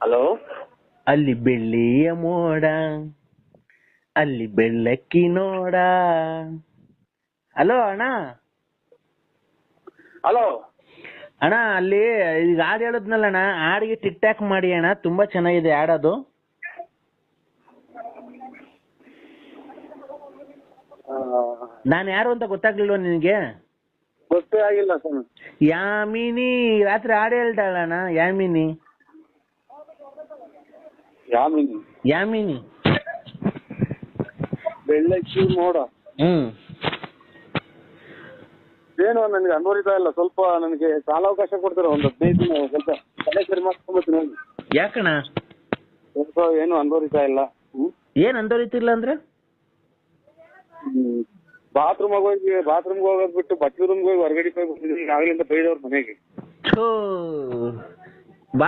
Hello. ಅಲ್ಲಿ ಬೆಳ್ಳಿಯ ಮೋಡ, ಅಲ್ಲಿ ಬೆಳ್ಳಕ್ಕಿ ನೋಡ. ಹಲೋ ಅಣ್ಣ. ಹಲೋ ಅಣ್ಣ ಅಲ್ಲಿ ಈಗ ಹಾಡು ಹೇಳಿದ್ನಲ್ಲ ಅಣ್ಣ, ಹಾಡಿಗೆ ಟಿಕ್ ಟಾಕ್ ಮಾಡಿ ಅಣ್ಣ, ತುಂಬಾ ಚೆನ್ನಾಗಿದೆ ಹಾಡೋದು. ನಾನು ಯಾರು ಅಂತ ಗೊತ್ತಾಗ್ಲಿಲ್ವ ನಿನಗೆ? ಗೊತ್ತೇ ಆಗಿಲ್ಲ ಸರ್. ಯಾಮಿನಿ ರಾತ್ರಿ ಹಾಡು ಹೇಳ್ತಾಳಣ್ಣ, ಯಾಮಿನಿ. ಯಾಮಿನಿ. ಯಾಮಿನಿ ಬೆಳ್ಳಕ್ಕಿ ಮೋಡ. ಏನು ನನಗೆ ಅನ್ವರಿತಾ ಇಲ್ಲ. ಸ್ವಲ್ಪ ನನಗೆ ಕಾಲಾವಕಾಶ ಕೊಡ್ತೀರಾ? ಒಂದು 15 ದಿನ ಸ್ವಲ್ಪ ತಲೆ ಸರಿ ಮಾಡ್ಕೊಂಡ್ಬರ್ತೀನಿ ಹೋಗಿ. ಯಾಕಣ್ಣ? ಸ್ವಲ್ಪ ಏನು ಅನ್ವರಿತಾ ಇಲ್ಲ. ಏನ್ ಅಂದೋರಿತಿರ್ಲ ಅಂದ್ರೆ? ಬಾತ್ರೂಮ್ಗೆ ಹೋಗೋದ್ ಬಿಟ್ಟು ಬಟ್ಟೆ ರೂಮ್ಗೆ ಹೋಗಿ ಹೊರಗಡೆ ಹೋಗಿ ಬಂದಿದ್ದೀನಿ. ಆಗ್ಲಿಂದ ಬೈದವ್ರ ಮನೆಗೆ.